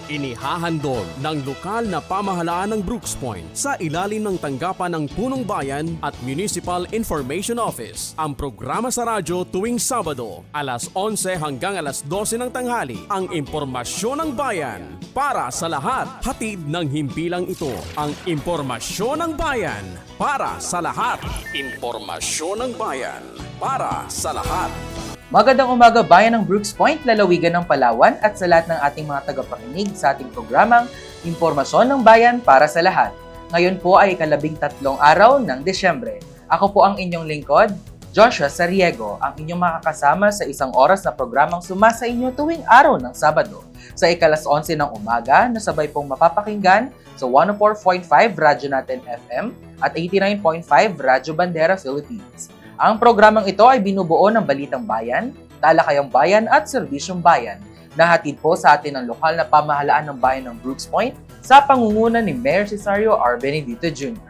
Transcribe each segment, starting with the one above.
Inihahandog ng lokal na pamahalaan ng Brooks Point sa ilalim ng tanggapan ng Punong Bayan at Municipal Information Office ang programa sa radyo tuwing Sabado, alas 11 hanggang alas 12 ng tanghali, ang impormasyon ng bayan para sa lahat. Hatid ng himpilang ito, ang impormasyon ng bayan para sa lahat. Impormasyon ng bayan para sa lahat. Magandang umaga bayan ng Brooks Point, lalawigan ng Palawan at sa lahat ng ating mga tagapakinig sa ating programang Impormasyon ng Bayan para sa lahat. Ngayon po ay ika-13 araw ng Desyembre. Ako po ang inyong lingkod, Joshua Sariego, ang inyong makakasama sa isang oras na programang sumasa inyo tuwing araw ng Sabado. Sa ika-11 ng umaga na sabay pong mapapakinggan sa 104.5 Radyo Natin FM at 89.5 Radyo Bandera Philippines. Ang programang ito ay binubuo ng Balitang Bayan, Talakayang Bayan at Serbisyong Bayan, na hatid po sa atin ng lokal na pamahalaan ng bayan ng Brooks Point sa pangunguna ni Mayor Cesario R. Benedito Jr.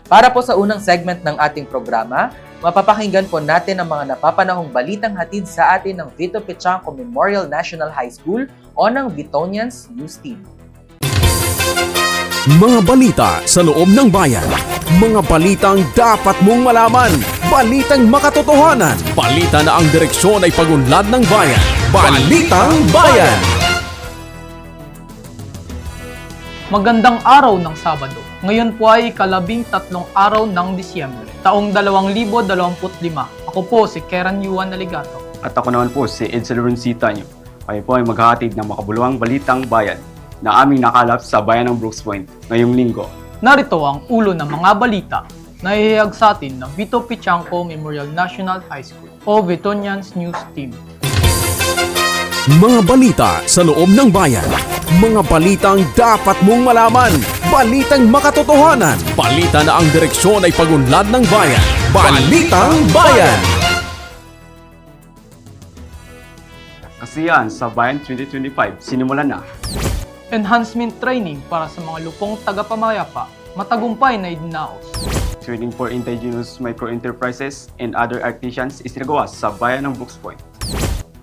Para po sa unang segment ng ating programa, mapapakinggan po natin ang mga napapanahong balitang hatid sa atin ng Vito Pechanco Memorial National High School o ng Vitonians News Team. Mga balita sa loob ng bayan. Mga balitang dapat mong malaman. Balitang makatotohanan. Balita na ang direksyon ay pagunlad ng bayan. Balitang Bayan! Magandang araw ng Sabado. Ngayon po ay ika-13 araw ng Disyembre, taong 2025. Ako po si Karen Yuan Naligato. At ako naman po si Edsel Roncita nyo. Kayo po ay maghahatid ng makabuluhang balitang bayan na aming nakalap sa bayan ng Brooks Point ngayong linggo. Narito ang ulo ng mga balita na ihihag sa atin ng Vito Pechanco Memorial National High School o Vitonians News Team. Mga balita sa loob ng bayan. Mga balitang dapat mong malaman. Balitang makatotohanan. Balita na ang direksyon ay pagunlad ng bayan. Balitang Bayan! Kasiyahan sa Bayan 2025 sinimulan na. Enhancement training para sa mga lupong tagapamayapa, matagumpay na idinaos. Training for indigenous microenterprises and other artisans isinagawa sa bayan ng Brooks Point.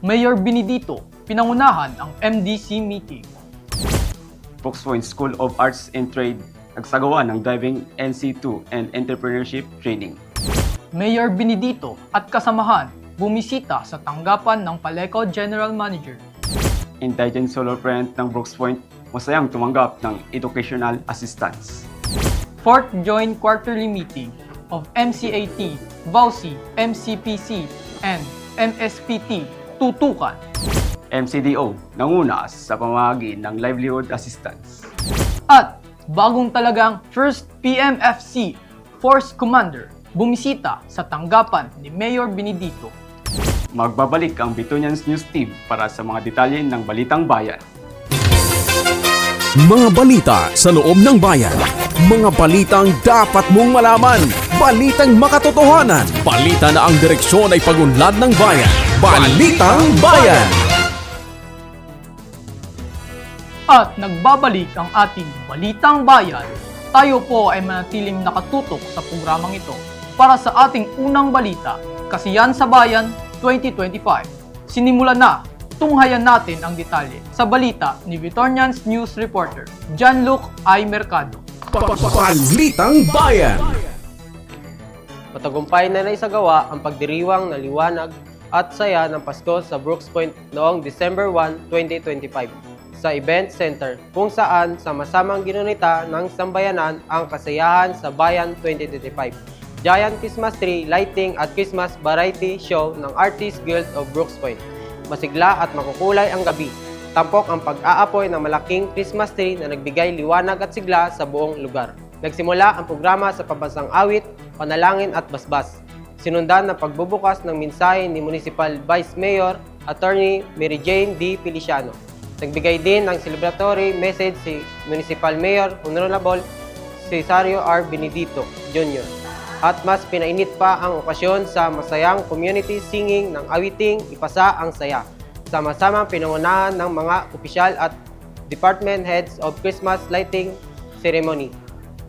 Mayor Benedito, pinangunahan ang MDC meeting. Brooks Point School of Arts and Trade nagsagawa ng Diving NC2 and Entrepreneurship Training. Mayor Benedito at kasamahan bumisita sa tanggapan ng Paleco General Manager. Indigent solopreneur ng Brooks Point masayang tumanggap ng educational assistance. Fourth Joint Quarterly Meeting of MCAT, VAUSI, MCPC, and MSPT tutukan. MCDO nanguna sa pamamagi ng livelihood assistance. At bagong talagang First PMFC Force Commander bumisita sa tanggapan ni Mayor Benedito. Magbabalik ang Vitonians News Team para sa mga detalye ng Balitang Bayan. Mga balita sa loob ng bayan. Mga balitang dapat mong malaman. Balitang makatotohanan. Balita na ang direksyon ay pagunlad ng bayan. Balitang Bayan! At nagbabalik ang ating Balitang Bayan. Tayo po ay manatiling nakatutok sa programang ito para sa ating unang balita, Kasiyahan sa Bayan 2025. Sinimulan na, tunghayan natin ang detalye sa balita ni Vitonians News Reporter Gianluc I. Mercado. Balitang Bayan! Matagumpay na naisagawa ang pagdiriwang na liwanag at saya ng Pasko sa Brooks Point noong December 1, 2025 sa Event Center kung saan sama-samang ginunita ng sambayanan ang Kasayahan sa Bayan 2025. Giant Christmas Tree Lighting at Christmas Variety Show ng Artists Guild of Brooks Point. Masigla at makukulay ang gabi. Tampok ang pag-aapoy ng malaking Christmas tree na nagbigay liwanag at sigla sa buong lugar. Nagsimula ang programa sa pambansang awit, panalangin at basbas. Sinundan ng pagbubukas ng mensahe ni Municipal Vice Mayor Attorney Mary Jane D. Feliciano. Nagbigay din ng celebratory message si Municipal Mayor Honorable Cesario R. Benedito Jr. At mas pinainit pa ang okasyon sa masayang community singing ng awiting Ipasa ang Saya. Sama-samang pinangunahan ng mga opisyal at department heads of Christmas lighting ceremony.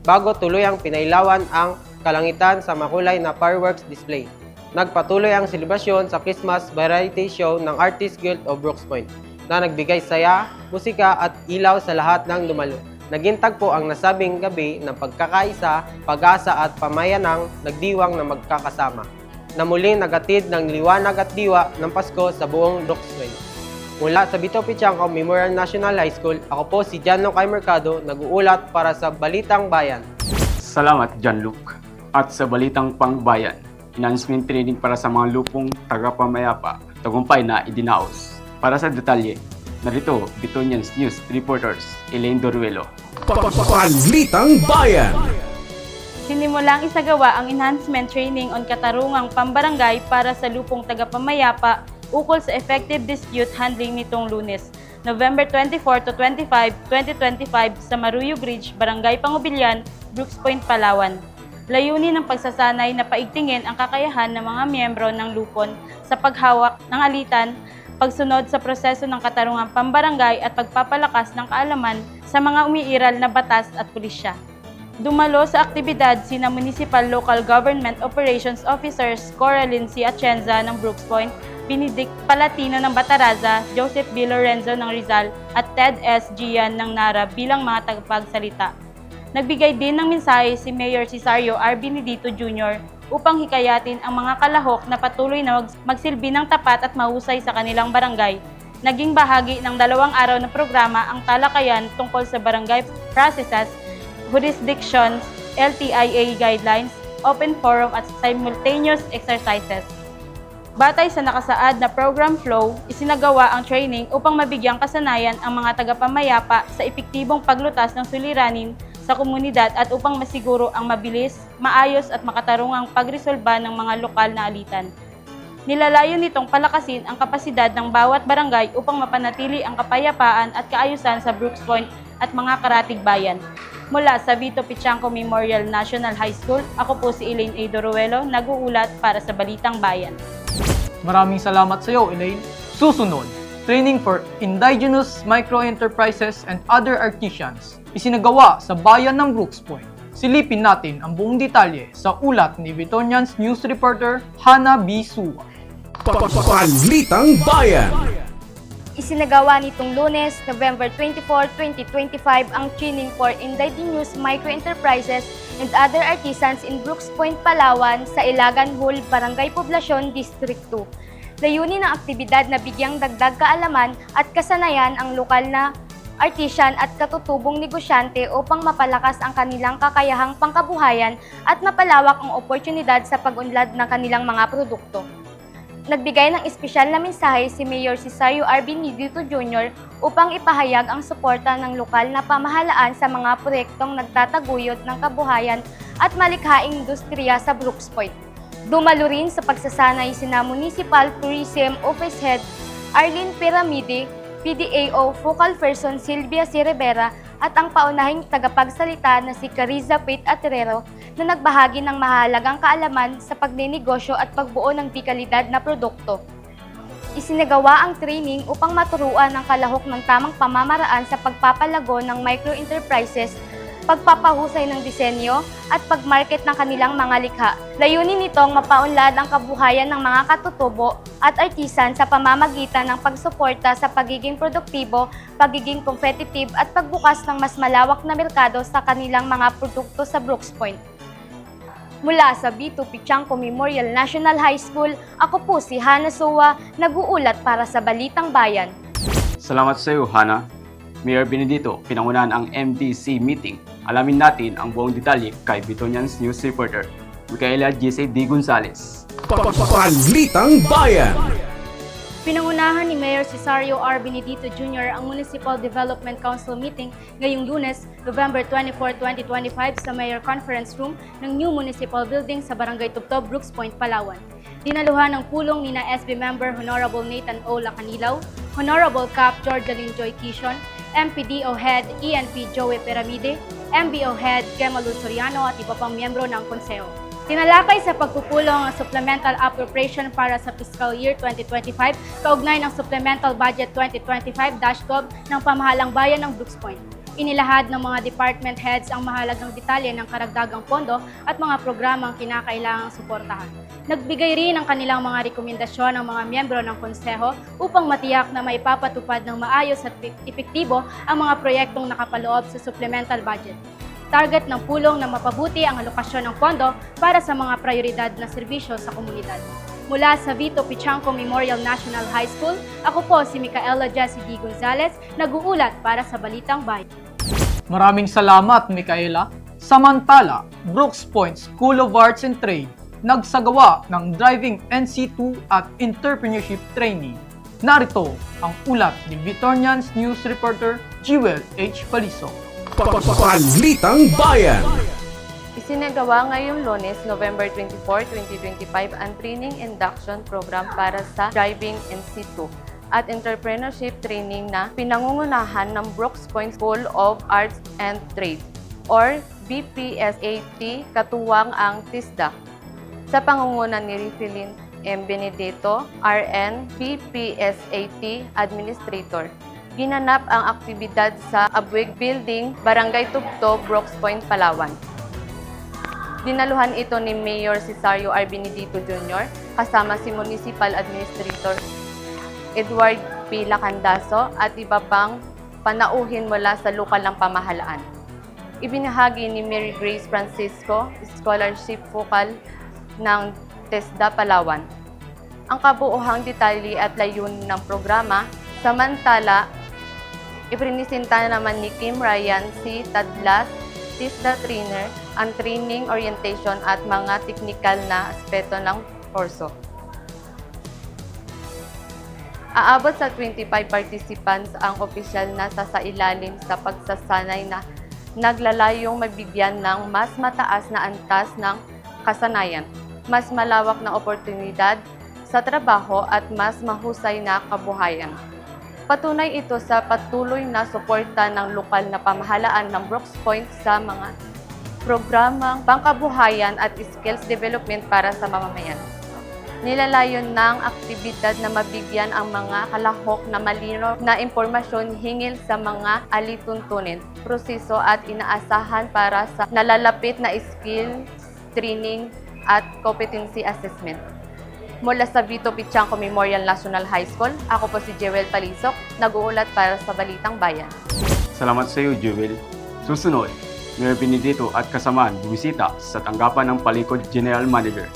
Bago tuluyang pinailawan ang kalangitan sa makulay na fireworks display. Nagpatuloy ang selebrasyon sa Christmas Variety Show ng Artists Guild of Brooks Point. na nagbigay saya, musika at ilaw sa lahat ng dumalo. Naging tagpo ang nasabing gabi ng pagkakaisa, pag-asa at pamayanang nagdiwang na magkakasama, na muling nagatid ng liwanag at diwa ng Pasko sa buong Brooks Point. Mula sa Vito Pichangco Memorial National High School, ako po si John Lucay Mercado, nag-uulat para sa Balitang Bayan. Salamat, John Luke. At sa Balitang Pangbayan, enhancement training para sa mga lupong tagapamayapa, tagumpay na idinaos. Para sa detalye, narito Bitonians News Reporters Elaine Doruelo. Balitang Bayan. Sinimulang isagawa ang enhancement training on katarungang pambarangay para sa lupong tagapamayapa ukol sa effective dispute handling nitong Lunes, November 24 to 25, 2025 sa Maruyog Ridge, Barangay Pangubilyan, Brooks Point, Palawan. Layunin ng pagsasanay na paigtingin ang kakayahan ng mga miyembro ng lupon sa paghawak ng alitan, pagsunod sa proseso ng katarungang pambarangay at pagpapalakas ng kaalaman sa mga umiiral na batas at pulisya. Dumalo sa aktibidad sina Municipal Local Government Operations Officers Coraline C. Atienza ng Brooks Point, Benedict Palatino ng Bataraza, Joseph B. Lorenzo ng Rizal at Ted S. Gian ng Nara bilang mga tagapagsalita. Nagbigay din ng mensahe si Mayor Cesario R. Benedito Jr. upang hikayatin ang mga kalahok na patuloy na magsilbi ng tapat at mahusay sa kanilang barangay. Naging bahagi ng 2 araw na programa ang talakayan tungkol sa barangay processes, jurisdictions, LTIA guidelines, open forum at simultaneous exercises. Batay sa nakasaad na program flow, isinagawa ang training upang mabigyang kasanayan ang mga tagapamayapa sa epektibong paglutas ng suliranin sa komunidad at upang masiguro ang mabilis, maayos at makatarungang pagresolba ng mga lokal na alitan. Nilalayon nitong palakasin ang kapasidad ng bawat barangay upang mapanatili ang kapayapaan at kaayusan sa Brooks Point at mga karatig bayan. Mula sa Vito Pichangco Memorial National High School, ako po si Elaine A. Doruelo, nag-uulat para sa Balitang Bayan. Maraming salamat sa iyo, Elaine. Susunod, training for indigenous micro-enterprises and other artisans, isinagawa sa bayan ng Brooks Point. Silipin natin ang buong detalye sa ulat ni Bitonians News Reporter Hannah B. Suwa. Balitang Bayan. Isinagawa nitong Lunes, November 24, 2025 ang training for indigenous microenterprises and other artisans in Brooks Point, Palawan sa Ilagan Hall, Barangay Poblacion, District 2. Layunin ng aktibidad na bigyang dagdag kaalaman at kasanayan ang lokal na artisan at katutubong negosyante upang mapalakas ang kanilang kakayahang pangkabuhayan at mapalawak ang oportunidad sa pag-unlad ng kanilang mga produkto. Nagbigay ng espesyal na mensahe si Mayor Cesario R. Benedito Jr. upang ipahayag ang suporta ng lokal na pamahalaan sa mga proyektong nagtataguyod ng kabuhayan at malikhaing industriya sa Brooks Point. Dumalo rin sa pagsasanay sina Municipal Tourism Office Head Arlene Piramide, PDAO Focal Person Silvia C. Rivera at ang paunahing tagapagsalita na si Cariza Pate Atrero na nagbahagi ng mahalagang kaalaman sa pagninegosyo at pagbuo ng dekalidad na produkto. Isinagawa ang training upang maturuan ng kalahok ng tamang pamamaraan sa pagpapalago ng microenterprises, pagpapahusay ng disenyo, at pagmarket ng kanilang mga likha. Layunin nitong mapaunlad ang kabuhayan ng mga katutubo at artisan sa pamamagitan ng pagsuporta sa pagiging produktibo, pagiging competitive at pagbukas ng mas malawak na merkado sa kanilang mga produkto sa Brooks Point. Mula sa Vito Pichangco Memorial National High School, ako po si Hannah Suwa, nag-uulat para sa Balitang Bayan. Salamat sa iyo, Hannah. Mayor Benedito, pinangunahan ang MDC meeting. Alamin natin ang buong detalye kay Bitonians News Reporter Micaela J.C. D. Gonzales. Balitang Bayan. Pinangunahan ni Mayor Cesario R. Benedito Jr. ang Municipal Development Council meeting ngayong Lunes, November 24, 2025 sa Mayor Conference Room ng New Municipal Building sa Barangay Tubtob, Brooks Point, Palawan. Dinaluhan ng pulong nina SB Member Honorable Nathan O. Lacanilaw, Honorable Cap Georgeline Joy Quishon, MPDO Head ENP Joey Piramide, MBO Head Kemalud Soriano at iba pang miyembro ng konseho. Tinalakay sa pagpupulong ang Supplemental Appropriation para sa Fiscal Year 2025 kaugnay ng Supplemental Budget 2025-12 ng Pamahalang Bayan ng Brooks Point. Inilahad ng mga department heads ang mahalagang detalye ng karagdagang pondo at mga programang kinakailangang suportahan. Nagbigay rin ng kanilang mga rekomendasyon ang mga miyembro ng konseho upang matiyak na maipapatupad ng maayos at epektibo ang mga proyektong nakapaloob sa supplemental budget. Target ng pulong na mapabuti ang alokasyon ng pondo para sa mga prioridad na serbisyo sa komunidad. Mula sa Vito Pichanco Memorial National High School, ako po si Micaela Jessie D. Gonzalez, nag-uulat para sa Balitang Bayan. Maraming salamat, Micaela. Samantala, Brooks Point School of Arts and Trade nagsagawa ng Driving NC2 at Entrepreneurship Training. Narito ang ulat ni Vitornians News Reporter Jewel H. Paliso. Balitang Bayan. Isinagawa ngayong Lunes, November 24, 2025 ang Training Induction Program para sa Driving NC2 at Entrepreneurship Training na pinangungunahan ng Brooks Point School of Arts and Trade or BPSAT katuwang ang TISDA. Sa pangunguna ni Rifelin M. Benedetto, RN, BPSAT Administrator. Ginanap ang aktibidad sa Abweg Building, Barangay Tugto, Brooks Point, Palawan. Dinaluhan ito ni Mayor Cesario R. Benedito Jr. kasama si Municipal Administrator Edward P. Lacandaso at iba pang panauhin mula sa lokal ng pamahalaan. Ibinahagi ni Mary Grace Francisco, Scholarship Focal ng TESDA Palawan. Ang kabuuhang detalye at layunin ng programa, samantala, iprinisenta naman ni Kim Ryan C. Tadlas, TISDA Trainer, ang training, orientation at mga teknikal na aspeto ng kurso. Aabot sa 25 participants ang opisyal na sasailalim sa pagsasanay na naglalayong mabigyan ng mas mataas na antas ng kasanayan, mas malawak na oportunidad sa trabaho at mas mahusay na kabuhayan. Patunay ito sa patuloy na suporta ng lokal na pamahalaan ng Brooks Point sa mga programang pangkabuhayan at skills development para sa mamamayan. Nilalayon ng aktibidad na mabigyan ang mga kalahok na malinaw na impormasyon hingil sa mga alituntunin, proseso at inaasahan para sa nalalapit na skill, training at competency assessment. Mula sa Vito Pichanco Memorial National High School, ako po si Jewel Palisok, nag-uulat para sa Balitang Bayan. Salamat sa iyo, Jewel. Susunod, Mayor Benedito at kasamaan bumisita sa tanggapan ng Palikod General Manager.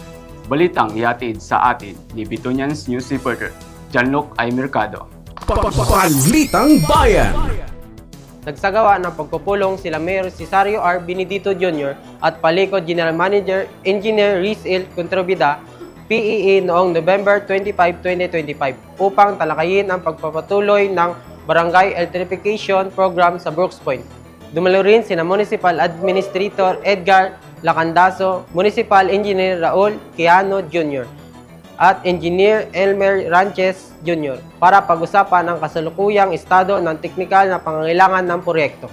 Balitang ihatid sa atin ni Vitornians News Reporter, Janluc I. Mercado. Balitang Bayan. Nagsagawa ng pagpupulong sila Mayor Cesario R. Benedito Jr. at Palikod General Manager Engineer Riz L. Controbida, PEE noong November 25, 2025 upang talakayin ang pagpapatuloy ng Barangay Electrification Program sa Brooks Point. Dumalo rin sina Municipal Administrator Edgar Lacandaso, Municipal Engineer Raul Quijano Jr. at Engineer Elmer Ranches Jr. para pag-usapan ang kasalukuyang estado ng teknikal na pangangailangan ng proyekto.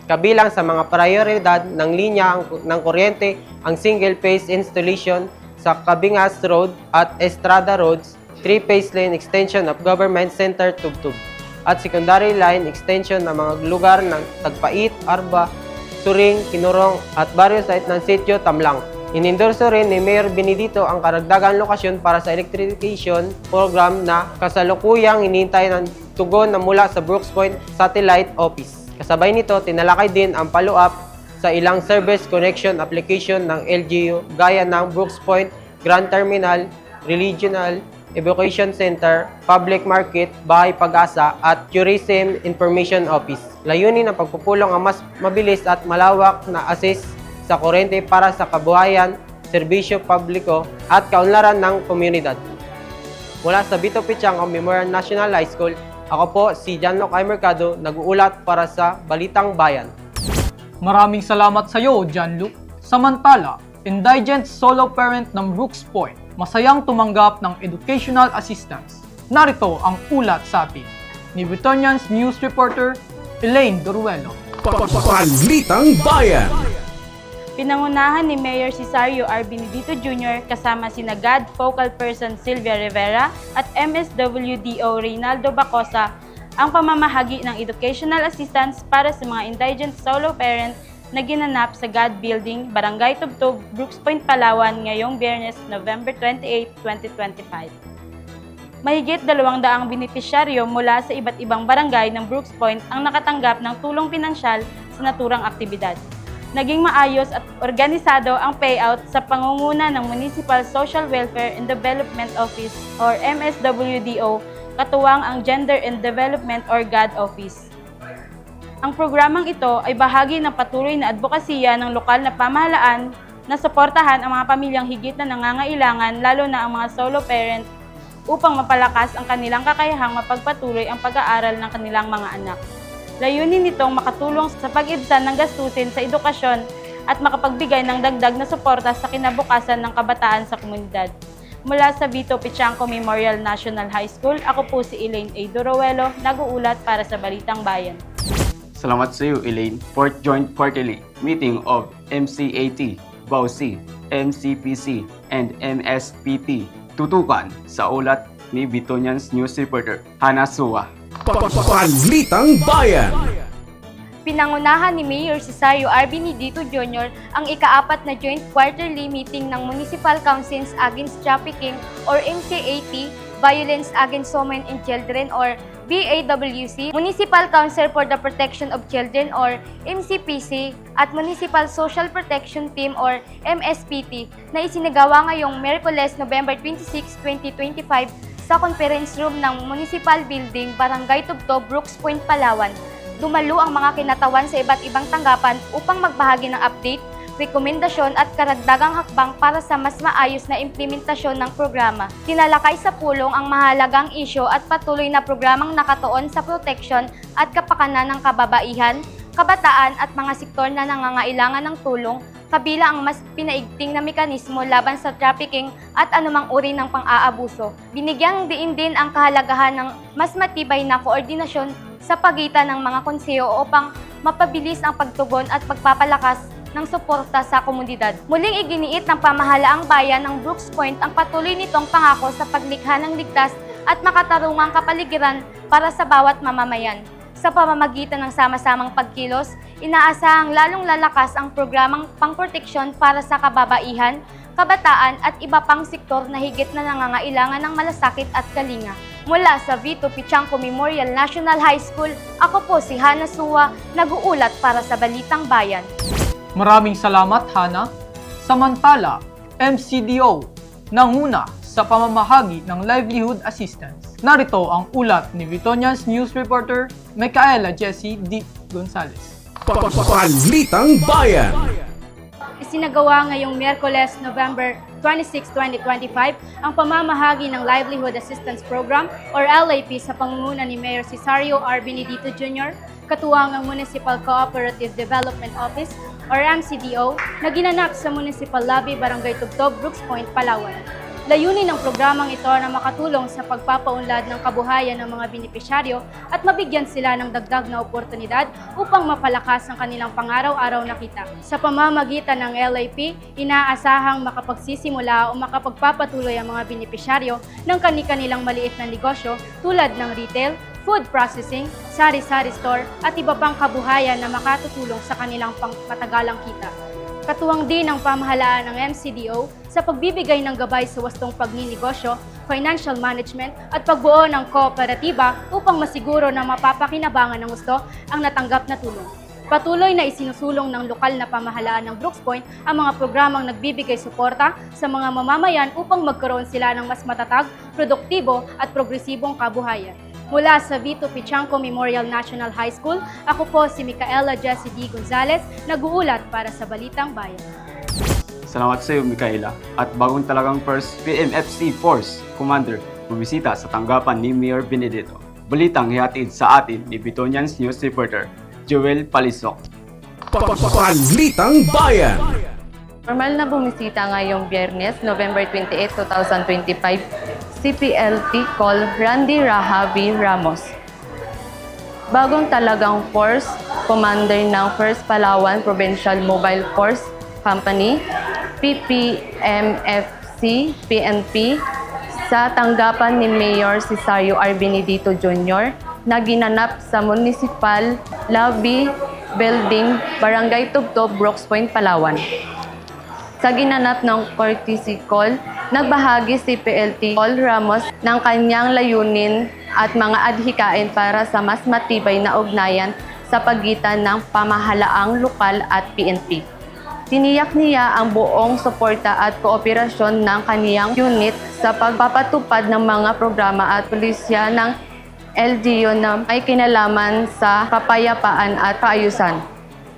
Kabilang sa mga prioridad ng linya ng kuryente ang single-phase installation sa Cabingas Road at Estrada Roads, 3-phase lane extension of Government Center Tugtug, at secondary line extension ng mga lugar ng Tagpait, Arba, Suring, Kinurong at baryo site ng Sitio Tamlang. Inendorso rin ni Mayor Benedito ang karagdagang lokasyon para sa electrification program na kasalukuyang hinihintay ng tugon na mula sa Brooks Point Satellite Office. Kasabay nito, tinalakay din ang follow-up sa ilang service connection application ng LGU gaya ng Brooks Point Grand Terminal, Regional Evacuation Center, Public Market, Bahay Pag-asa at Tourism Information Office. Layunin ng pagpupulong ang mas mabilis at malawak na access sa kuryente para sa kabuhayan, serbisyo publiko at kaunlaran ng komunidad. Mula sa Vito Pichanco Memorial National High School, ako po si Janluc I. Mercado, nag-uulat para sa Balitang Bayan. Maraming salamat sa iyo, Janluc. Samantala, indigent solo parent ng Brooks Point, masayang tumanggap ng educational assistance. Narito ang ulat sa atin ni Vitornians News Reporter Elaine Doruelo. Balitang Bayan. Pinangunahan ni Mayor Cesario R. Benedito Jr. kasama sina GAD Focal Person Sylvia Rivera at MSWDO Reynaldo Bacosa ang pamamahagi ng educational assistance para sa mga indigent solo parent na ginanap sa God Building, Barangay Tubtub, Brooks Point, Palawan ngayong Biyernes, November 28, 2025. Mahigit 200 benepisyaryo mula sa iba't ibang barangay ng Brooks Point ang nakatanggap ng tulong pinansyal sa naturang aktibidad. Naging maayos at organisado ang payout sa pangunguna ng Municipal Social Welfare and Development Office or MSWDO, katuwang ang Gender and Development or GAD Office. Ang programang ito ay bahagi ng patuloy na advokasya ng lokal na pamahalaan na suportahan ang mga pamilyang higit na nangangailangan, lalo na ang mga solo parent, upang mapalakas ang kanilang kakayahang mapagpatuloy ang pag-aaral ng kanilang mga anak. Layunin nitong makatulong sa pag-ibsan ng gastusin sa edukasyon at makapagbigay ng dagdag na suporta sa kinabukasan ng kabataan sa komunidad. Mula sa Vito Pichangco Memorial National High School, ako po si Elaine A. Duruelo, nag-uulat para sa Balitang Bayan. Salamat sa iyo, Elaine. 4th Joint Quarterly Meeting of MCAT, BAUC, MCPC, and MSPT. Tutukan sa ulat ni Bitonians News Reporter, Hana Suwa. Balitang Bayan. Pinangunahan ni Mayor Cesario R. Benedito Jr. ang ika-4 na Joint Quarterly Meeting ng Municipal Councils Against Trafficking or MCAT, Violence Against Women and Children or BAWC, Municipal Council for the Protection of Children or MCPC, at Municipal Social Protection Team or MSPT na isinagawa ngayong Miyerkules, November 26, 2025 sa conference room ng Municipal Building, Barangay Tubtub, Brooks Point, Palawan. Dumalo ang mga kinatawan sa iba't ibang tanggapan upang magbahagi ng update, rekomendasyon at karagdagang hakbang para sa mas maayos na implementasyon ng programa. Tinalakay sa pulong ang mahalagang isyu at patuloy na programang nakatuon sa proteksyon at kapakanan ng kababaihan, kabataan at mga sektor na nangangailangan ng tulong, kabila ang mas pinaigting na mekanismo laban sa trafficking at anumang uri ng pang-aabuso. Binigyang diin din ang kahalagahan ng mas matibay na koordinasyon sa pagitan ng mga konseyo upang mapabilis ang pagtugon at pagpapalakas ng suporta sa komunidad. Muling iginiit ng pamahalaang bayan ng Brooks Point ang patuloy nitong pangako sa paglikha ng ligtas at makatarungang kapaligiran para sa bawat mamamayan. Sa pamamagitan ng sama-samang pagkilos, inaasahang lalong lalakas ang programang pangproteksyon para sa kababaihan, kabataan at iba pang sektor na higit na nangangailangan ng malasakit at kalinga. Mula sa Vito Pichangco Memorial National High School, ako po si Hana Suwa, nag-uulat para sa Balitang Bayan. Maraming salamat, Hana. Samantala, MCDO nanguna sa pamamahagi ng livelihood assistance. Narito ang ulat ni Vitonians News Reporter Micaela Jessie D. Gonzalez. Balitang Bayan. Isinagawa ngayong Miyerkules, November 26, 2025 ang pamamahagi ng Livelihood Assistance Program or LAP sa pangunguna ni Mayor Cesario R. Benedito Jr., katuwang ang Municipal Cooperative Development Office or MCDO na ginanap sa Municipal Lobby, Barangay Tubtub, Brooks Point, Palawan. Layunin ng programang ito na makatulong sa pagpapaunlad ng kabuhayan ng mga benepisyaryo at mabigyan sila ng dagdag na oportunidad upang mapalakas ang kanilang pang-araw-araw na kita. Sa pamamagitan ng LAP, inaasahang makapagsisimula o makapagpapatuloy ang mga benepisyaryo ng kani-kanilang maliit na negosyo tulad ng retail, food processing, sari-sari store at iba pang kabuhayan na makatutulong sa kanilang pangmatagalang kita. Katuwang din ang pamahalaan ng MCDO sa pagbibigay ng gabay sa wastong pagninegosyo, financial management at pagbuo ng kooperatiba upang masiguro na mapapakinabangan ng gusto ang natanggap na tulong. Patuloy na isinusulong ng lokal na pamahalaan ng Brooks Point ang mga programang nagbibigay suporta sa mga mamamayan upang magkaroon sila ng mas matatag, produktibo at progresibong kabuhayan. Mula sa Vito Pichangco Memorial National High School, ako po si Micaela Jessie D. Gonzalez, nag-uulat para sa Balitang Bayan. Salamat sa iyo, Micaela. At bagong talagang first PMFC Force Commander bumisita sa tanggapan ni Mayor Benedito. Balitang hihatid sa atin ni Bitonians News Reporter, Joel Palisok. Balitang Bayan. Formal na bumisita ngayong Biyernes, November 28, 2025, CPLT Call Randy Rahavi Ramos. Bagong talagang Force Commander ng 1st Palawan Provincial Mobile Force Company, PPMFC, PNP, sa tanggapan ni Mayor Cesario R. Benedito Jr., na ginanap sa Municipal Lobby Building, Barangay Tubtob, Brooks Point, Palawan. Sa ginanap ng courtesy call, nagbahagi si PLT Paul Ramos ng kanyang layunin at mga adhikain para sa mas matibay na ugnayan sa pagitan ng pamahalaang lokal at PNP. Tiniyak niya ang buong suporta at kooperasyon ng kaniyang unit sa pagpapatupad ng mga programa at pulisya ng LGU na may kinalaman sa kapayapaan at kaayusan.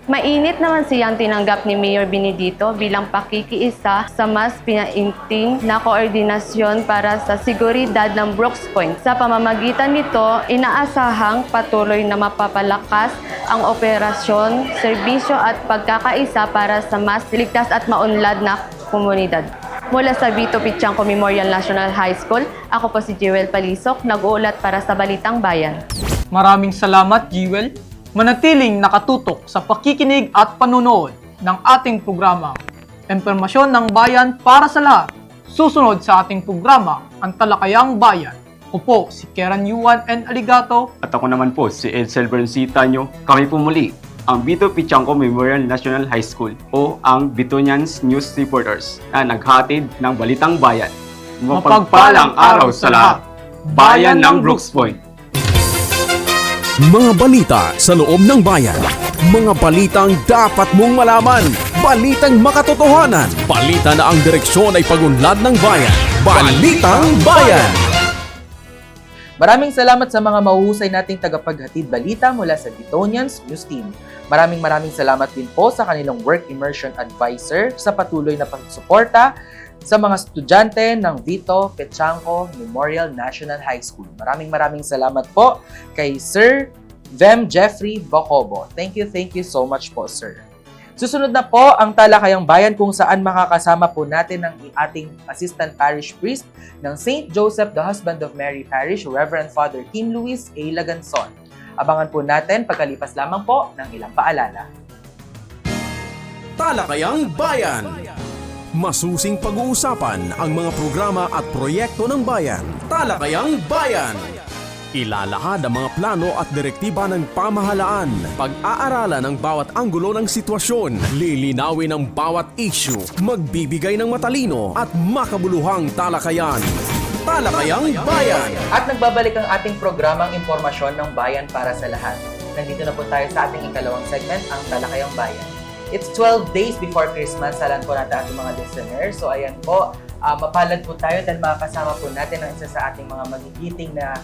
Mainit naman siyang tinanggap ni Mayor Benedito bilang pakikiisa sa mas pinainting na koordinasyon para sa seguridad ng Brooks Point. Sa pamamagitan nito, inaasahang patuloy na mapapalakas ang operasyon, serbisyo at pagkakaisa para sa mas ligtas at maunlad na komunidad. Mula sa Vito Pichangco Memorial National High School, ako po si Jewel Palisok, nag-uulat para sa Balitang Bayan. Maraming salamat, Jewel. Manatiling nakatutok sa pakikinig at panunood ng ating programa, Impormasyon ng Bayan para sa lahat. Susunod sa ating programa, Ang Talakayang Bayan. Ako po si Keran Yuan N. Aligato. At ako naman po si Edsel Berncita nyo. Kami po muli ang Vito Pichangco Memorial National High School o ang Bitonians News Reporters na naghatid ng Balitang Bayan. Mapagpalang araw sa lahat. Bayan ng Brooks Point. Mga balita sa loob ng bayan. Mga balitang dapat mong malaman. Balitang makatotohanan. Balita na ang direksyon ay pagunlad ng bayan. Balitang Bayan! Maraming salamat sa mga mahuhusay nating tagapaghatid balita mula sa Bitonians News Team. Maraming salamat din po sa kanilang work immersion advisor sa patuloy na pagsuporta sa mga estudyante ng Vito Pichangco Memorial National High School. Maraming salamat po kay Sir Vem Jeffrey Bacobo. Thank you so much po, sir. Susunod na po ang Talakayang Bayan kung saan makakasama po natin ang ating Assistant Parish Priest ng St. Joseph the Husband of Mary Parish, Reverend Father Kim Luis A. Laganson. Abangan po natin pagkalipas lamang po ng ilang paalala. Talakayang Bayan. Masusing pag-uusapan ang mga programa at proyekto ng bayan. Talakayang Bayan. Ilalahad ang mga plano at direktiba ng pamahalaan. Pag-aaralan ang bawat anggulo ng sitwasyon. Lilinawin ang bawat issue. Magbibigay ng matalino at makabuluhang talakayan. Talakayang Bayan. At nagbabalik ang ating programang Impormasyon ng Bayan para sa lahat. Nandito na po tayo sa ating ikalawang segment, ang Talakayang Bayan. It's 12 days before Christmas. Salan po natin ating mga listeners. So ayan po, mapalad po tayo dahil makakasama po natin ang isa sa ating mga magigiting na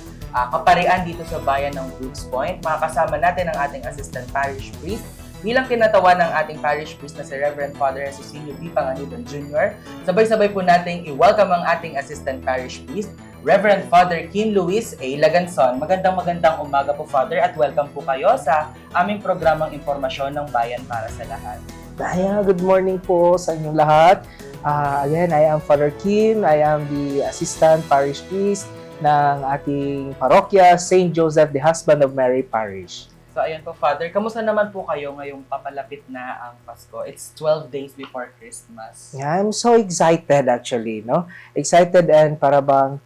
kaparian dito sa bayan ng Brooks Point. Makakasama natin ang ating Assistant Parish Priest bilang kinatawan ng ating Parish Priest na si Reverend Father Jesusinio B. Panganiban Jr. Sabay-sabay po nating i-welcome ang ating Assistant Parish Priest, Reverend Father Kim Luis A. Laganson. Magandang umaga po, Father, at welcome po kayo sa aming programang Impormasyon ng Bayan para sa lahat. Good morning po sa inyong lahat. Again, I am Father Kim. I am the Assistant Parish Priest ng ating parokya, St. Joseph the Husband of Mary Parish. So ayan po, Father, kamusta naman po kayo ngayong papalapit na ang Pasko? It's 12 days before Christmas. Yeah, I'm so excited actually, no? Excited and para bang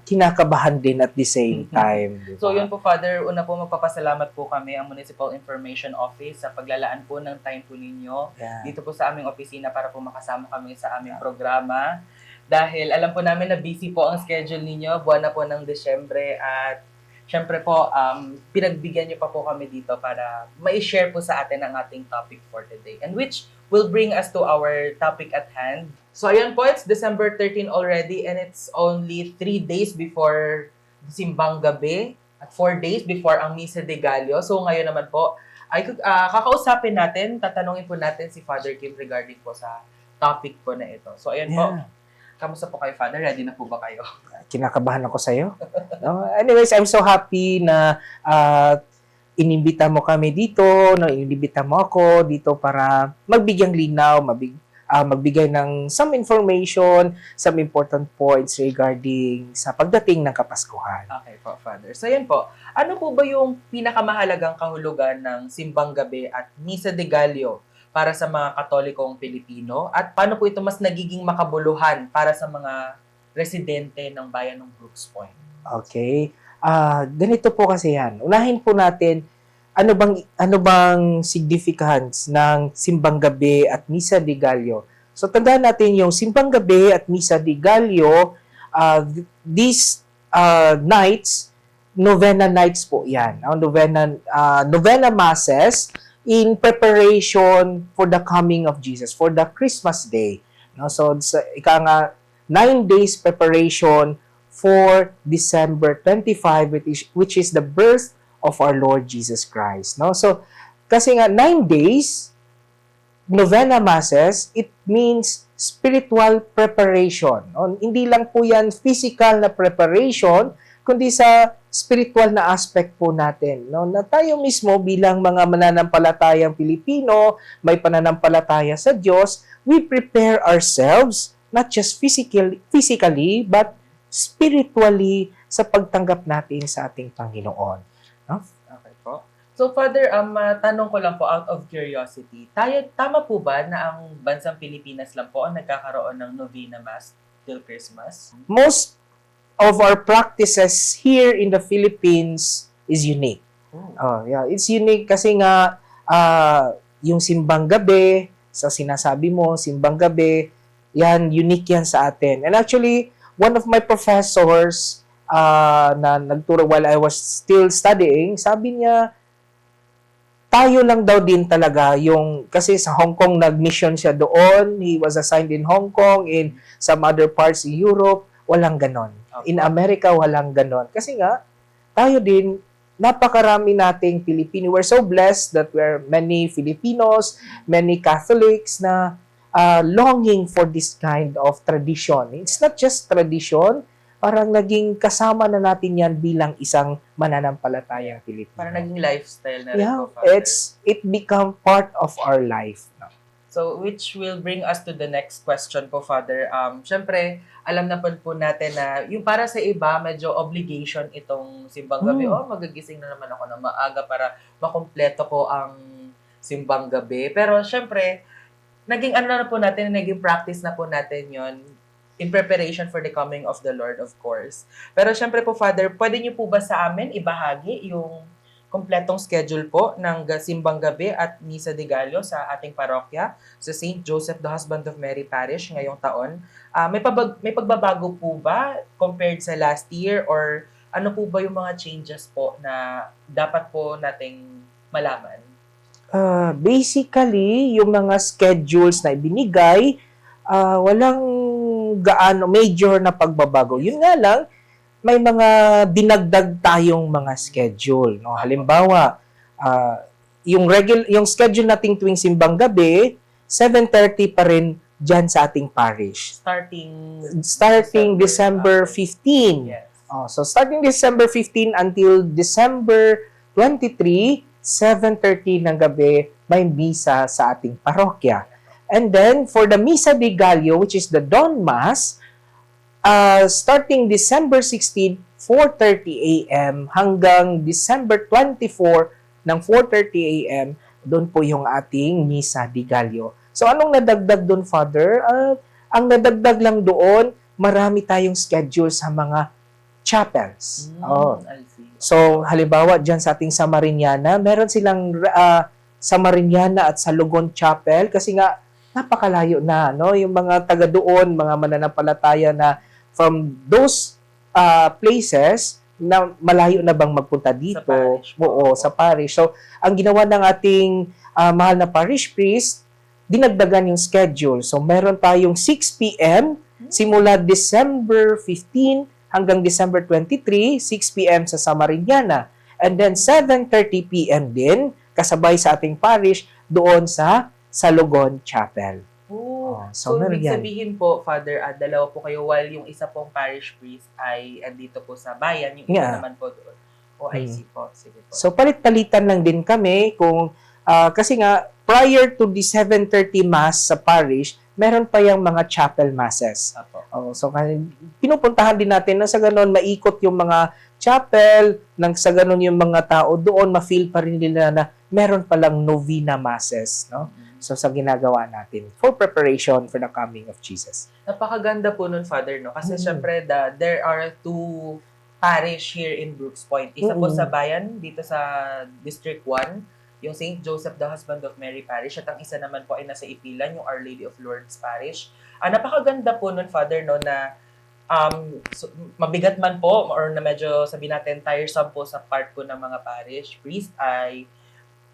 kinakabahan din at the same time. Diba? So yun po, Father, una po magpapasalamat po kami ang Municipal Information Office sa paglalaan po ng time po ninyo dito po sa aming opisina para po makasama kami sa aming programa. Dahil alam po namin na busy po ang schedule ninyo, buwan na po ng Desyembre at syempre po, pinagbigyan niyo pa po kami dito para ma-share po sa atin ang ating topic for today, and which will bring us to our topic at hand. So ayan po, it's December 13 already and it's only 3 days before Simbang Gabi at 4 days before ang Misa de Gallo. So ngayon naman po, ay kakausapin natin, tatanungin po natin si Father Kim regarding po sa topic po na ito. So ayan po, kamusta po kayo, Father? Ready na po ba kayo? Kinakabahan ako sa'yo. No? Anyways, I'm so happy na inimbita mo kami dito, no? Inimbita mo ako dito para magbigyang linaw, magbigay ng some information, some important points regarding sa pagdating ng Kapaskuhan. Okay po, Father. So yan po, ano po ba yung pinakamahalagang kahulugan ng Simbang Gabi at Misa de Gallo para sa mga Katolikong Pilipino? At paano po ito mas nagiging makabuluhan para sa mga residente ng bayan ng Brooks Point? Okay. Ganito po kasi yan. Unahin po natin, ano bang significance ng simbang gabi at misa de Gallo. So tandaan natin yung simbang gabi at misa de Gallo, these nights, novena nights po yan. Novena masses in preparation for the coming of Jesus, for the Christmas day. No? So, ika nga, 9 days preparation for December 25, which is the birth of our Lord Jesus Christ. No? So, kasi nga, 9 days, novena masses, it means spiritual preparation. No? Hindi lang po yan physical na preparation, kundi sa spiritual na aspect po natin. No? Na tayo mismo bilang mga mananampalatayang Pilipino, may pananampalataya sa Diyos, we prepare ourselves, not just physically, but spiritually sa pagtanggap natin sa ating Panginoon. No? Okay po. So, Father, tanong ko lang po out of curiosity, tama po ba na ang bansang Pilipinas lang po ang nagkakaroon ng novena mass till Christmas? Most of our practices here in the Philippines is unique. Yeah, it's unique kasi nga yung simbang gabi, sa sinasabi mo, simbang gabi, yan, unique yan sa atin. And actually, one of my professors na nagturo while I was still studying, sabi niya, tayo lang daw din talaga yung, kasi sa Hong Kong nag-mission siya doon, he was assigned in Hong Kong, in some other parts in Europe, walang ganon. In America, walang ganon. Kasi nga, tayo din, napakarami nating Pilipino. We're so blessed that we're many Filipinos, many Catholics na longing for this kind of tradition. It's not just tradition, parang naging kasama na natin yan bilang isang mananampalatayang Pilipino. Parang naging lifestyle na rin Yeah, po, Father. it become part of our life. No? So, which will bring us to the next question po, Father. Siyempre, alam na po natin na yung para sa iba, medyo obligation itong simbang gabi. Magagising na naman ako ng maaga para makumpleto ko ang simbang gabi. Pero siyempre, naging na po natin, naging practice na po natin yon in preparation for the coming of the Lord, of course. Pero siyempre po, Father, pwede niyo po ba sa amin ibahagi yung kompletong schedule po ng simbang gabi at misa de Gallo sa ating parokya sa St. Joseph the Husband of Mary Parish ngayong taon? May pagbabago po ba compared sa last year, or ano po ba yung mga changes po na dapat po nating malaman? Basically, yung mga schedules na ibinigay, walang gaano major na pagbabago. Yun nga lang, may mga dinagdag tayong mga schedule. No? Halimbawa, yung schedule nating tuwing simbang gabi, 7:30 pa rin dyan sa ating parish. Starting December 15. Yes. So starting December 15 until December 23, 7:30 ng gabi, may misa sa ating parokya. And then, for the Misa de Gallo, which is the Dawn Mass, starting December 16, 4:30 a.m. hanggang December 24 ng 4:30 a.m., doon po yung ating Misa de Gallo. So, anong nadagdag doon, Father? Ang nadagdag lang doon, marami tayong schedule sa mga chapels. I see. So, halimbawa, dyan sa ating Samariñana, meron silang Samariñana at Salugon Chapel kasi nga, napakalayo na, no? Yung mga taga doon, mga mananampalataya na from those places na malayo na bang magpunta dito? Sa parish. Oo, sa parish. So, ang ginawa ng ating mahal na parish priest, dinagdagan yung schedule. So, meron tayong 6 p.m. simula December 15 hanggang December 23, 6 p.m. sa Samariñana. And then 7:30 p.m. din, kasabay sa ating parish, doon sa Salugon Chapel. So, meron ibig yan. sabihin po, Father, dalawa po kayo, while yung isa pong parish priest ay andito po sa bayan, yung isa Yeah. naman po doon. I see po. Sige po. So, palit-palitan lang din kami kung, kasi nga, prior to the 7:30 Mass sa parish, meron pa yung mga chapel masses. Apo. So, pinupuntahan din natin na sa ganun, maikot yung mga chapel, nang sa ganun yung mga tao doon, ma-feel pa rin nila na meron palang novena masses, no? So, sa ginagawa natin for preparation for the coming of Jesus. Napakaganda po nun, Father, no? Kasi syempre, there are two parish here in Brooks Point. Isa po Mm-mm. sa bayan dito sa District 1, yung St. Joseph the Husband of Mary Parish, at ang isa naman po ay nasa Ipilan, yung Our Lady of Lourdes Parish. Napakaganda po nun, Father, no, na mabigat man po or na medyo sabihin natin tiresome po sa part po ng mga parish priest ay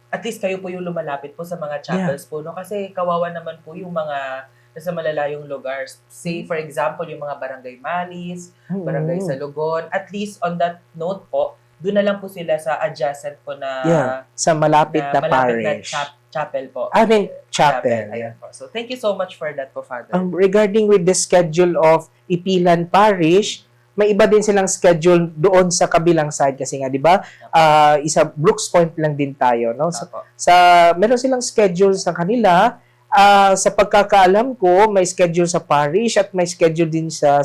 at least kayo po yung lumalapit po sa mga chapels po, no? Kasi kawawa naman po yung mga nasa malalayong lugar. Say, for example, yung mga barangay Malis, barangay Salugon. At least on that note po, doon na lang po sila sa adjacent po na sa malapit na parish. Chapel po. I mean, chapel. Ayan po. So, thank you so much for that po, Father. Regarding with the schedule of Ipilan Parish, may iba din silang schedule doon sa kabilang side kasi nga, di ba? Isa Brooks Point lang din tayo, no? Meron silang schedule sa kanila. Sa pagkakaalam ko, may schedule sa parish at may schedule din sa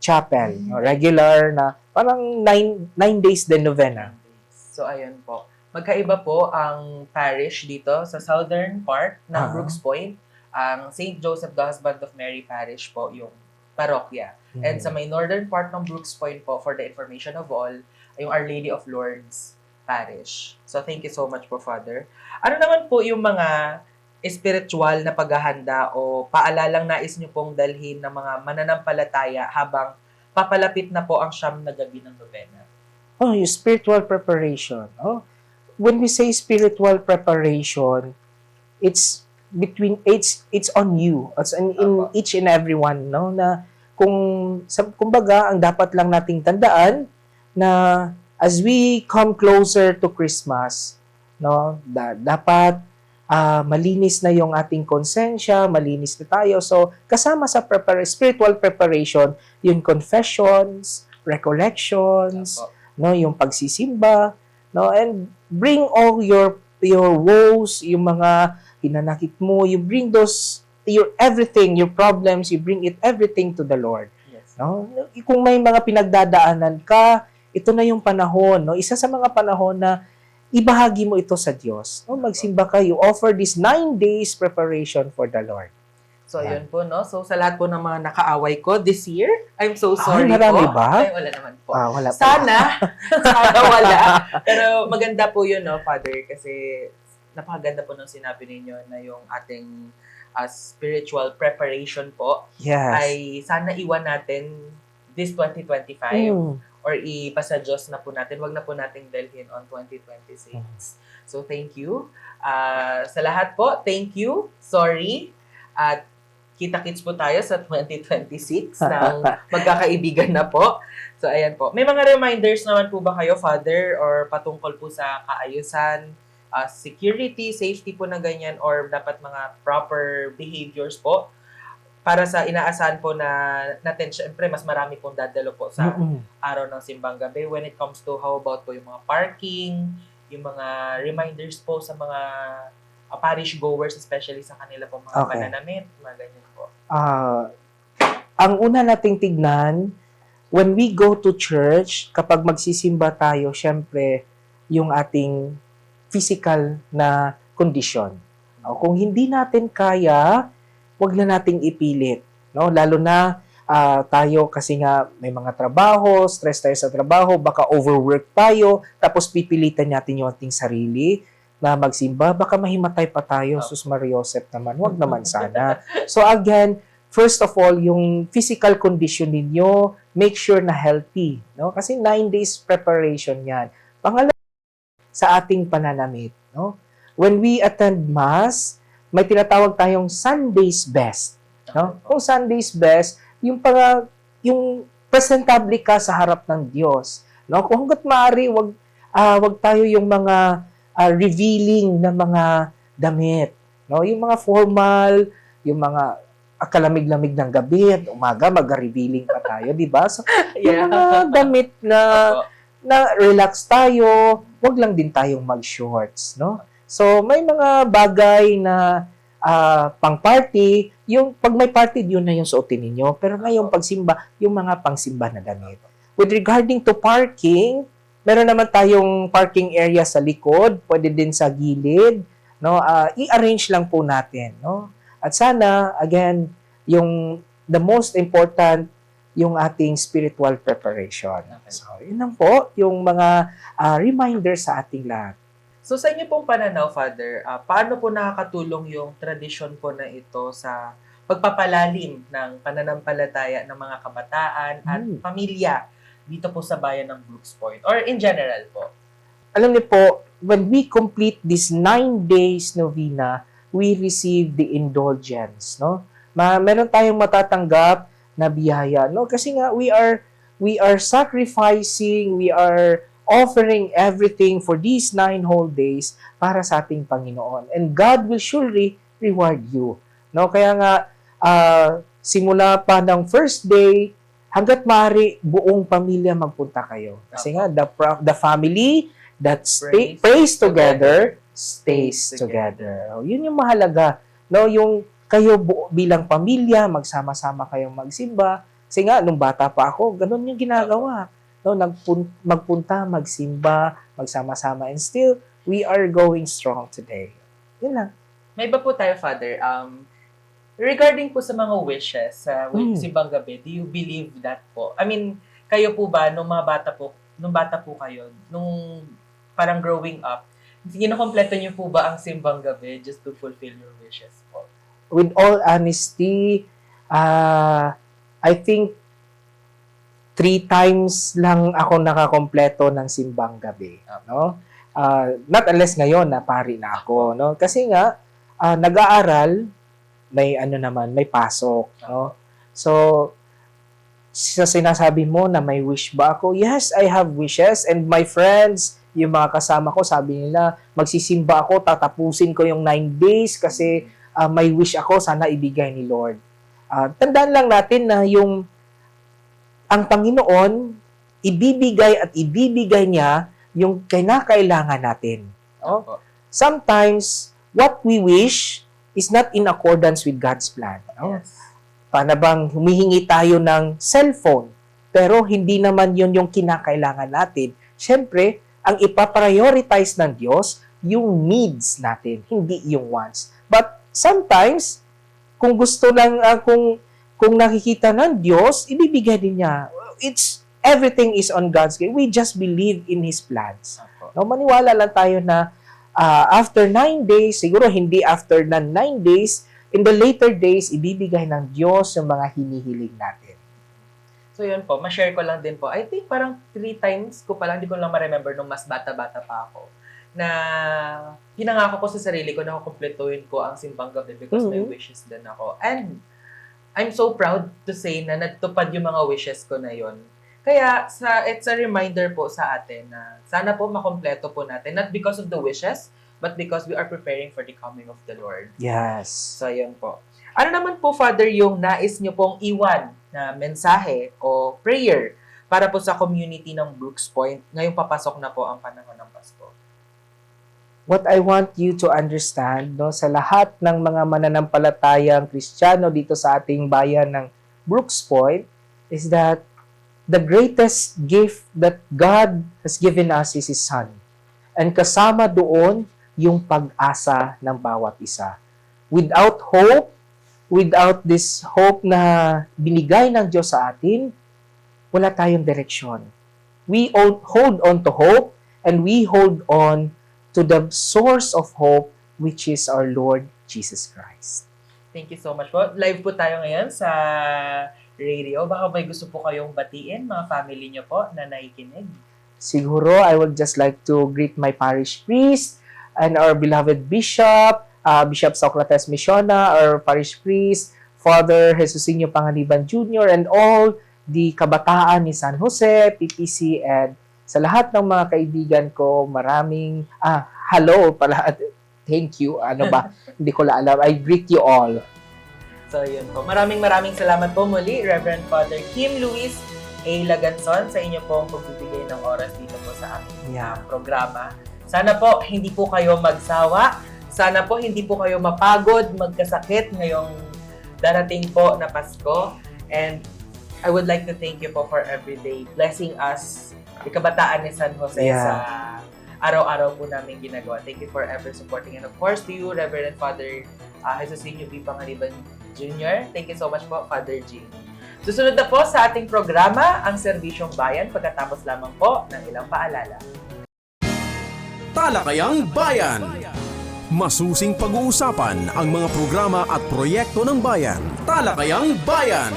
chapel. No? Regular na parang 9 days din novena. So, ayun po. Magkaiba po ang parish dito sa southern part ng Brooks Point. Ang St. Joseph the Husband of Mary Parish po yung parokya. And sa may northern part ng Brooks Point po, for the information of all, ay yung Our Lady of Lourdes Parish. So, thank you so much po, Father. Ano naman po yung mga spiritual na paghahanda o paalalang nais nyo pong dalhin ng mga mananampalataya habang papalapit na po ang siyam na gabi ng novena? Yung spiritual preparation. When we say spiritual preparation, it's on you. It's in each and every one, no? Na kumbaga, ang dapat lang nating tandaan na as we come closer to Christmas, no, dapat malinis na yung ating konsensya, malinis na tayo. So, kasama sa spiritual preparation, yung confessions, recollections, no, yung pagsisimba, no, and bring all your woes, yung mga hinanakit mo, you bring your everything, your problems, you bring everything to the Lord. Yes. No? Kung may mga pinagdadaanan ka, ito na yung panahon, no? Isa sa mga panahon na ibahagi mo ito sa Diyos. No? Magsimba ka, you offer this 9 days preparation for the Lord. So, ayun po, no? So, sa lahat po ng mga nakaaway ko this year, I'm so sorry marami po. ba? Ay, wala naman po. Wala pa. Sana wala. Pero maganda po yun, no, Father, kasi napakaganda po nung sinabi ninyo na yung ating spiritual preparation po ay sana iwan natin this 2025 or ipasa Diyos na po natin. Wag na po nating dalhin on 2026. So, thank you. Sa lahat po, thank you. Sorry. At kita-kits po tayo sa 2026 ng magkakaibigan na po. So, ayan po. May mga reminders naman po ba kayo, Father, or patungkol po sa kaayusan, security, safety po na ganyan, or dapat mga proper behaviors po para sa inaasahan po na natin, syempre, mas marami pong dadalo po sa araw ng simbang gabi when it comes to how about po yung mga parking, yung mga reminders po sa mga parish goers, especially sa kanila po mga pananamit, mga ganyan po. Ang una nating tignan, when we go to church, kapag magsisimba tayo, syempre, yung ating physical na kondisyon. Kung hindi natin kaya, wag na nating ipilit. No? Lalo na tayo kasi nga may mga trabaho, stress tayo sa trabaho, baka overwork tayo, tapos pipilitan natin yung ating sarili na magsimba, baka mahimatay pa tayo. Sus Mariosep naman, wag naman sana. So again, first of all, yung physical condition ninyo, make sure na healthy. No? Kasi 9 days preparation yan. Pangalawa, sa ating pananamit. No? When we attend Mass, may tinatawag tayong Sunday's Best. No? Kung Sunday's Best, yung presentable ka sa harap ng Diyos. No? Kung hanggat maaari, wag tayo yung mga revealing na mga damit. No? Yung mga formal, yung mga kalamig-lamig ng gabi at umaga, mag-revealing pa tayo, di ba? So, yung mga damit na relax tayo, wag lang din tayong mag-shorts, no? So, may mga bagay na pang-party, yung pag may party, yun na yung suotin ninyo. Pero ngayong pagsimba, yung mga pang-simba na damit. With regarding to parking, meron naman tayong parking area sa likod, pwede din sa gilid, no? I-arrange lang po natin, no? At sana, again, the most important, yung ating spiritual preparation. So, yun lang po yung mga reminder sa ating lahat. So sa inyo pong pananaw, Father, paano po nakakatulong yung tradisyon po na ito sa pagpapalalim ng pananampalataya ng mga kabataan at pamilya dito po sa bayan ng Brooks Point or in general po? Alam niyo po, when we complete this 9 days novena, we receive the indulgence, no? Meron tayong matatanggap na biyaya, no? Kasi nga we are sacrificing, we are offering everything for these 9 whole days para sa ating Panginoon. And God will surely reward you. No? Kaya nga, simula pa ng first day, hanggat maaari, buong pamilya magpunta kayo. Kasi nga, the family that prays together, stays together. Yun yung mahalaga. No? Yung kayo bilang pamilya, magsama-sama kayong magsimba. Kasi nga, nung bata pa ako, ganun yung ginagawa. No, magpunta, magsimba, magsama-sama, and still, we are going strong today. Yun lang. May iba po tayo, Father. Regarding po sa mga wishes sa simbang gabi, do you believe that po? I mean, kayo po ba, nung bata po kayo, nung parang growing up, ginakompleto niyo po ba ang simbang gabi just to fulfill your wishes po? With all honesty, I think 3 times lang ako nakakompleto ng simbang gabi, no? Not unless ngayon na pari na ako, no? Kasi nga nag-aaral, may pasok, no? So sa sinasabi mo na may wish ba ako? Yes, I have wishes, and my friends, yung mga kasama ko, sabi nila, magsisimba ako, tatapusin ko yung 9 days kasi may wish ako, sana ibigay ni Lord. Tandaan lang natin na ang Panginoon, ibibigay niya yung kinakailangan natin. No? Sometimes, what we wish is not in accordance with God's plan. No? Yes. Paano bang humihingi tayo ng cellphone, pero hindi naman yun yung kinakailangan natin. Siyempre, ang ipaprioritize ng Diyos, yung needs natin, hindi yung wants. But sometimes, kung gusto lang, kung nakikita ng Diyos, ibibigay din niya. Everything is on God's way. We just believe in His plans. No, maniwala lang tayo na after 9 days, siguro hindi after na 9 days, in the later days, ibibigay ng Diyos yung mga hinihiling natin. So yun po, ma-share ko lang din po. I think parang 3 times ko pa lang, hindi ko lang ma-remember nung mas bata-bata pa ako, na hinangako ko sa sarili ko na kumpletuhin ko ang simbang gabi because may wishes din ako. And I'm so proud to say na natupad yung mga wishes ko na yon. Kaya it's a reminder po sa atin na sana po makompleto po natin, not because of the wishes, but because we are preparing for the coming of the Lord. Yes. So yun po. Ano naman po, Father, yung nais nyo pong iwan na mensahe o prayer para po sa community ng Brooks Point ngayong papasok na po ang panahon ng Pasko? What I want you to understand, no, sa lahat ng mga mananampalatayang Kristiyano dito sa ating bayan ng Brooks Point, is that the greatest gift that God has given us is His Son. And kasama doon yung pag-asa ng bawat isa. Without hope, without this hope na binigay ng Diyos sa atin, wala tayong direksyon. We hold on to hope, and we hold on to the source of hope, which is our Lord Jesus Christ. Thank you so much po. Live po tayo ngayon sa radio. Baka may gusto po kayong batiin, mga family nyo po na nakikinig. Siguro, I would just like to greet my parish priest and our beloved Bishop, Bishop Socrates Misiona, our parish priest, Father Jesusinio Panganiban Jr., and all the kabataan ni San Jose, PPC, and sa lahat ng mga kaibigan ko, maraming, hello pala, thank you, hindi ko la alam, I greet you all. So, yun po. Maraming salamat po muli, Reverend Father Kim Luis A. Laganson, sa inyo pong pagbibigay ng oras dito po sa aming programa. Sana po, hindi po kayo magsawa. Sana po, hindi po kayo mapagod, magkasakit ngayong darating po na Pasko. And I would like to thank you po for everyday blessing us, the kabataan ni San Jose sa araw-araw po namin ginagawa. Thank you for ever supporting. And of course, to you, Reverend Father Jesusinio B. Panganiban Jr. Thank you so much po, Father G. Susunod na po sa ating programa, ang Serbisyong Bayan, pagkatapos lamang po ng ilang paalala. Talakayang Bayan. Masusing pag-uusapan ang mga programa at proyekto ng bayan. Talakayang Bayan.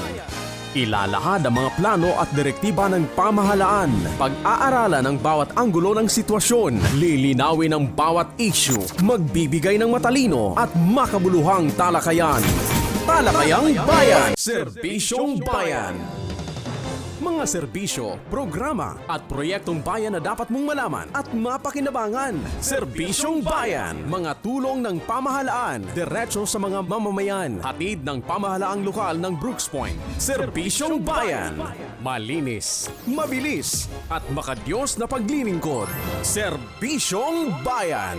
Ilalahad ang mga plano at direktiba ng pamahalaan. Pag-aaralan ang bawat anggulo ng sitwasyon. Lilinawin ang bawat issue. Magbibigay ng matalino at makabuluhang talakayan. Talakayang Bayan. Serbisyong Bayan. Mga serbisyo, programa at proyektong bayan na dapat mong malaman at mapakinabangan. Serbisyong Bayan. Mga tulong ng pamahalaan, diretso sa mga mamamayan. Hatid ng pamahalaang lokal ng Brooks Point. Serbisyong Bayan. Malinis, mabilis at makadiyos na paglilingkod. Serbisyong Bayan.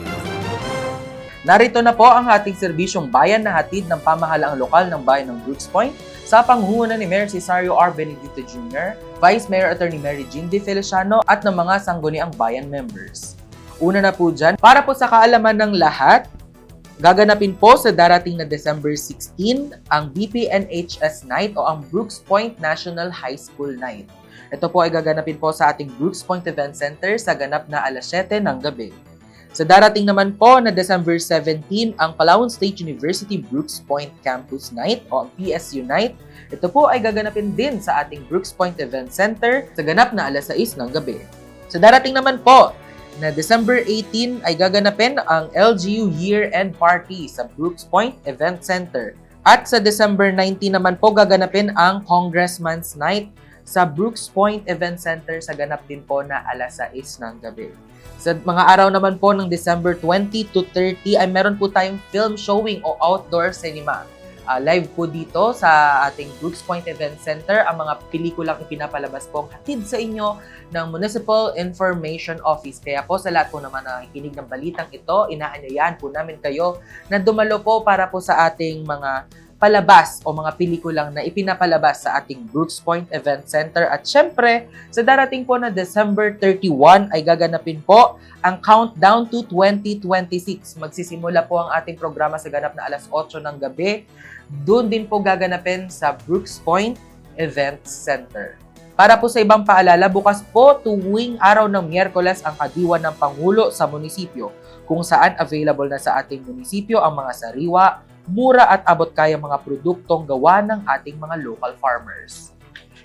Narito na po ang ating Serbisyong Bayan na hatid ng pamahalaang lokal ng bayan ng Brooks Point sa pangunguna ni Mayor Cesario R. Benedito Jr., Vice Mayor Attorney Mary Jean De Feliciano at ng mga sangguniang bayan members. Una na po dyan, para po sa kaalaman ng lahat, gaganapin po sa darating na December 16 ang BPNHS Night o ang Brooks Point National High School Night. Ito po ay gaganapin po sa ating Brooks Point Event Center sa ganap na alas 7 ng gabi. Sa darating naman po na December 17, ang Palawan State University Brooks Point Campus Night o ang PSU Night. Ito po ay gaganapin din sa ating Brooks Point Event Center sa ganap na alas 6 ng gabi. Sa darating naman po na December 18 ay gaganapin ang LGU Year-End Party sa Brooks Point Event Center. At sa December 19 naman po gaganapin ang Congressman's Night sa Brooks Point Event Center sa ganap din po na alas 6 ng gabi. Sa mga araw naman po ng December 20 to 30 ay meron po tayong film showing o outdoor cinema. Live po dito sa ating Brooks Point Event Center ang mga pelikulang ipinapalabas po hatid sa inyo ng Municipal Information Office. Kaya po sa lahat po naman na nakikinig ng balitang ito, inaanyayahan po namin kayo na dumalo po para po sa ating mga palabas o mga pelikulang na ipinapalabas sa ating Brooks Point Event Center. At syempre, sa darating po na December 31 ay gaganapin po ang Countdown to 2026. Magsisimula po ang ating programa sa ganap na alas 8 ng gabi. Doon din po gaganapin sa Brooks Point Event Center. Para po sa ibang paalala, bukas po tuwing araw ng Miyerkules ang kadiwan ng Pangulo sa munisipyo, kung saan available na sa ating munisipyo ang mga sariwa, mura at abot kaya mga produktong gawa ng ating mga local farmers.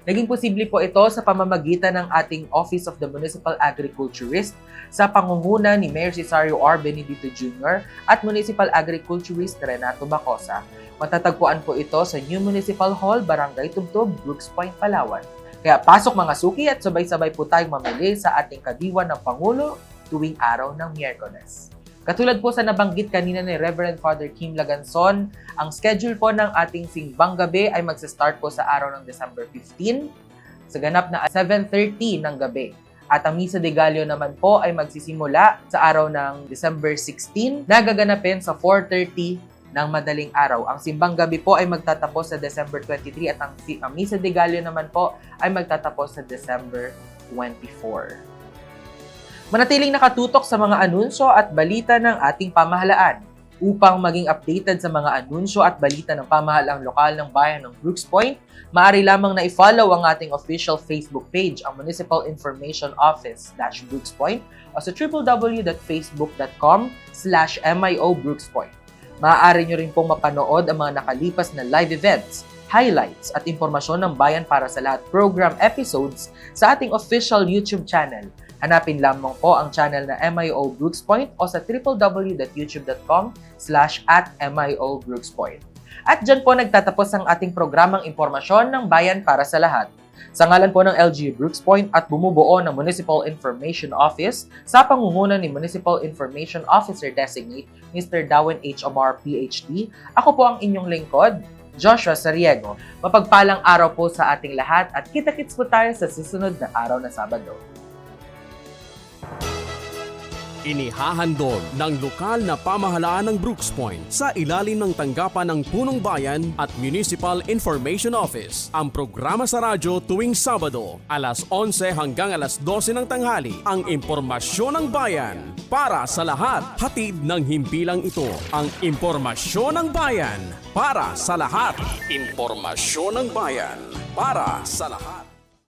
Naging posible po ito sa pamamagitan ng ating Office of the Municipal Agriculturist sa pangunguna ni Mayor Cesario R. Benedito Jr. at Municipal Agriculturist Renato Bacosa. Matatagpuan po ito sa New Municipal Hall, Barangay Tubtub, Brooks Point, Palawan. Kaya pasok mga suki at sabay-sabay po tayong mamili sa ating kadiwan ng Pangulo tuwing araw ng Miyerkules. Katulad po sa nabanggit kanina ni Reverend Father Kim Laganson, ang schedule po ng ating Simbang Gabi ay magsa-start po sa araw ng December 15 sa ganap na 7:30 ng gabi. At ang Misa de Gallo naman po ay magsisimula sa araw ng December 16 na gaganapin sa 4:30 ng madaling araw. Ang Simbang Gabi po ay magtatapos sa December 23 at ang Misa de Gallo naman po ay magtatapos sa December 24. Manatiling nakatutok sa mga anunsyo at balita ng ating pamahalaan. Upang maging updated sa mga anunsyo at balita ng pamahalaang lokal ng bayan ng Brooks Point, maaari lamang na i-follow ang ating official Facebook page, ang Municipal Information Office-Brooks Point o sa www.facebook.com/MIO Brooks Point. Maaari nyo rin pong mapanood ang mga nakalipas na live events, highlights at impormasyon ng bayan para sa lahat program episodes sa ating official YouTube channel. Hanapin lamang po ang channel na MIO Brooks Point o sa www.youtube.com/@MIO Brooks Point. At dyan po nagtatapos ang ating programang impormasyon ng bayan para sa lahat. Sa ngalan po ng LGU Brooks Point at bumubuo ng Municipal Information Office sa pangunguna ni Municipal Information Officer Designate Mr. Darwin H. Omar, PhD, ako po ang inyong lingkod, Joshua Sariego. Mapagpalang araw po sa ating lahat at kita-kits po tayo sa susunod na araw na Sabado. Inihahandog ng lokal na pamahalaan ng Brooks Point sa ilalim ng tanggapan ng Punong Bayan at Municipal Information Office. Ang programa sa radyo tuwing Sabado, alas 11 hanggang alas 12 ng tanghali. Ang impormasyon ng bayan para sa lahat. Hatid ng himpilang ito. Ang impormasyon ng bayan para sa lahat. Impormasyon ng bayan para sa lahat.